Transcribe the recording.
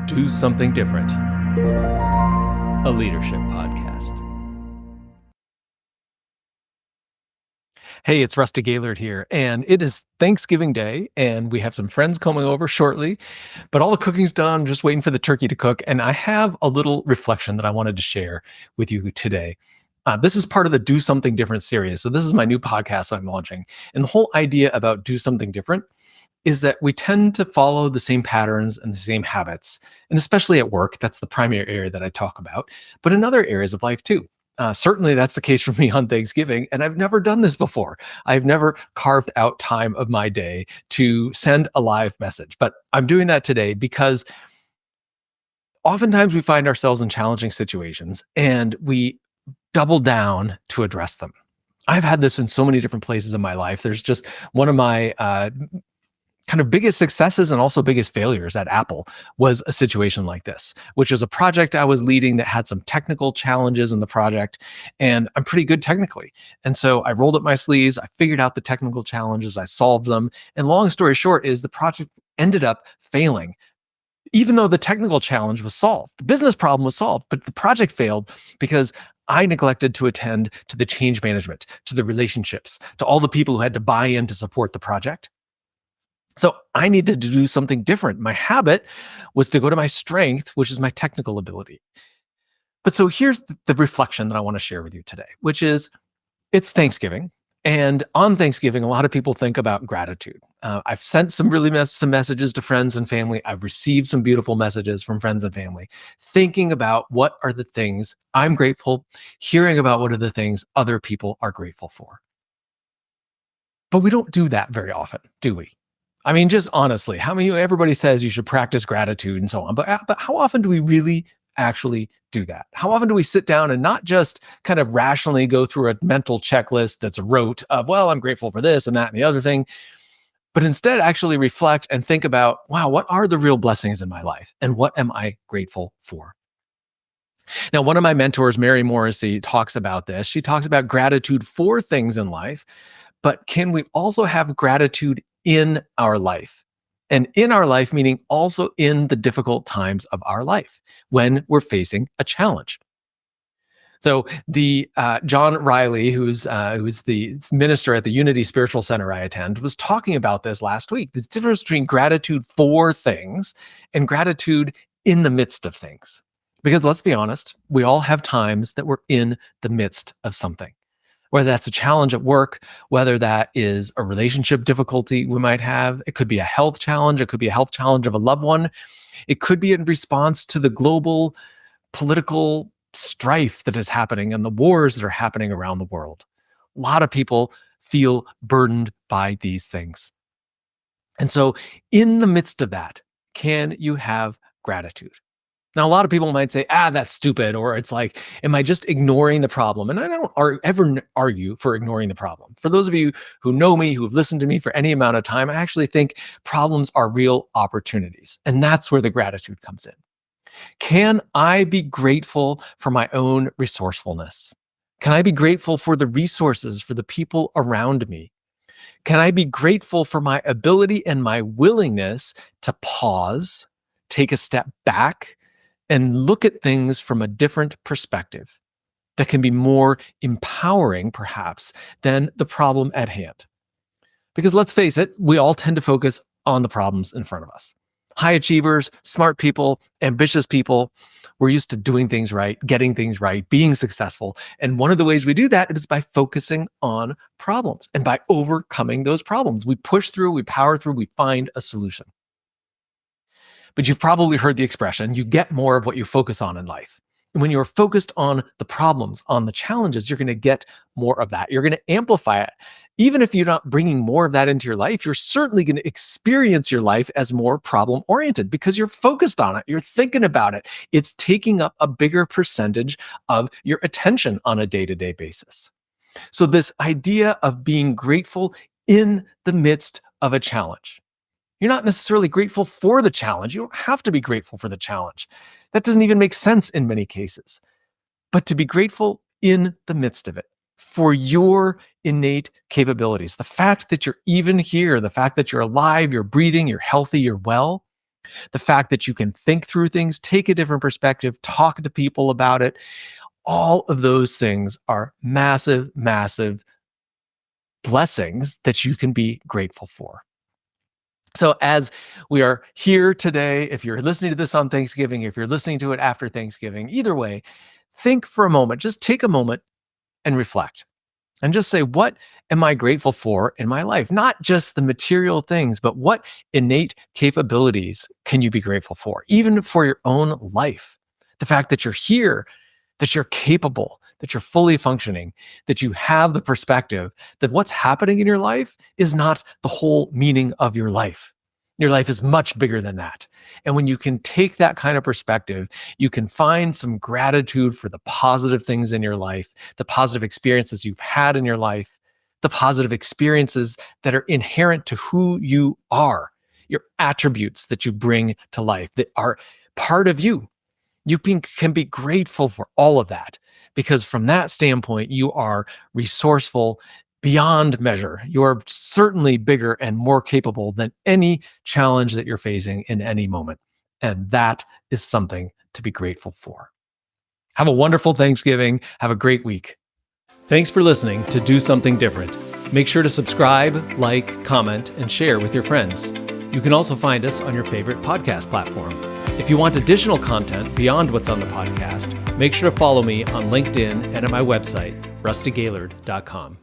Do Something Different, a leadership podcast. Hey, it's Rusty Gaylord here, and it is Thanksgiving Day, and we have some friends coming over shortly, but all the cooking's done. I'm just waiting for the turkey to cook, and I have a little reflection that I wanted to share with you today. This is part of the Do Something Different series. So this is my new podcast that I'm launching, and the whole idea about Do Something Different is that we tend to follow the same patterns and the same habits, and especially at work, that's the primary area that I talk about, but in other areas of life too. Certainly, that's the case for me on Thanksgiving, and I've never done this before. I've never carved out time of my day to send a live message, but I'm doing that today because oftentimes we find ourselves in challenging situations and we double down to address them. I've had this in so many different places in my life. There's just one of my kind of biggest successes and also biggest failures at Apple was a situation like this, which was a project I was leading that had some technical challenges in the project, and I'm pretty good technically. And so I rolled up my sleeves, I figured out the technical challenges, I solved them, and long story short is the project ended up failing. Even though the technical challenge was solved, the business problem was solved, but the project failed because I neglected to attend to the change management, to the relationships, to all the people who had to buy in to support the project. So I needed to do something different. My habit was to go to my strength, which is my technical ability. But so here's the reflection that I want to share with you today, which is it's Thanksgiving. And on Thanksgiving, a lot of people think about gratitude. I've sent some some messages to friends and family. I've received some beautiful messages from friends and family, thinking about what are the things I'm grateful, hearing about what are the things other people are grateful for. But we don't do that very often, do we? I mean, just honestly, everybody says you should practice gratitude and so on, but how often do we really actually do that? How often do we sit down and not just kind of rationally go through a mental checklist that's a rote of, well, I'm grateful for this and that and the other thing, but instead actually reflect and think about, wow, what are the real blessings in my life? And what am I grateful for? Now, one of my mentors, Mary Morrissey, talks about this. She talks about gratitude for things in life, but can we also have gratitude in our life? And in our life, meaning also in the difficult times of our life when we're facing a challenge. So the John Riley, who's the minister at the Unity Spiritual Center I attend, was talking about this last week. The difference between gratitude for things and gratitude in the midst of things. Because let's be honest, we all have times that we're in the midst of something. Whether that's a challenge at work, whether that is a relationship difficulty we might have, it could be a health challenge, it could be a health challenge of a loved one, it could be in response to the global political strife that is happening and the wars that are happening around the world. A lot of people feel burdened by these things. And so, in the midst of that, can you have gratitude? Now, a lot of people might say, that's stupid, or it's like, am I just ignoring the problem? And I don't ever argue for ignoring the problem. For those of you who know me, who have listened to me for any amount of time, I actually think problems are real opportunities. And that's where the gratitude comes in. Can I be grateful for my own resourcefulness? Can I be grateful for the resources, for the people around me? Can I be grateful for my ability and my willingness to pause, take a step back, and look at things from a different perspective that can be more empowering, perhaps, than the problem at hand? Because let's face it, we all tend to focus on the problems in front of us. High achievers, smart people, ambitious people, we're used to doing things right, getting things right, being successful. And one of the ways we do that is by focusing on problems and by overcoming those problems. We push through, we power through, we find a solution. But you've probably heard the expression, you get more of what you focus on in life. And when you're focused on the problems, on the challenges, you're going to get more of that. You're going to amplify it. Even if you're not bringing more of that into your life, you're certainly going to experience your life as more problem-oriented because you're focused on it. You're thinking about it. It's taking up a bigger percentage of your attention on a day-to-day basis. So this idea of being grateful in the midst of a challenge. You're not necessarily grateful for the challenge. You don't have to be grateful for the challenge. That doesn't even make sense in many cases. But to be grateful in the midst of it for your innate capabilities, the fact that you're even here, the fact that you're alive, you're breathing, you're healthy, you're well, The fact that you can think through things, take a different perspective, talk to people about it, all of those things are massive, massive blessings that you can be grateful for. So, as we are here today, if you're listening to this on Thanksgiving, if you're listening to it after Thanksgiving, either way, think for a moment, just take a moment and reflect and just say, what am I grateful for in my life? Not just the material things, but what innate capabilities can you be grateful for, even for your own life? The fact that you're here, that you're capable, that you're fully functioning, that you have the perspective that what's happening in your life is not the whole meaning of your life. Your life is much bigger than that. And when you can take that kind of perspective, you can find some gratitude for the positive things in your life, the positive experiences you've had in your life, the positive experiences that are inherent to who you are, your attributes that you bring to life that are part of you. You can be grateful for all of that because from that standpoint, you are resourceful beyond measure. You are certainly bigger and more capable than any challenge that you're facing in any moment. And that is something to be grateful for. Have a wonderful Thanksgiving. Have a great week. Thanks for listening to Do Something Different. Make sure to subscribe, like, comment, and share with your friends. You can also find us on your favorite podcast platform. If you want additional content beyond what's on the podcast, make sure to follow me on LinkedIn and at my website, rustygaylord.com.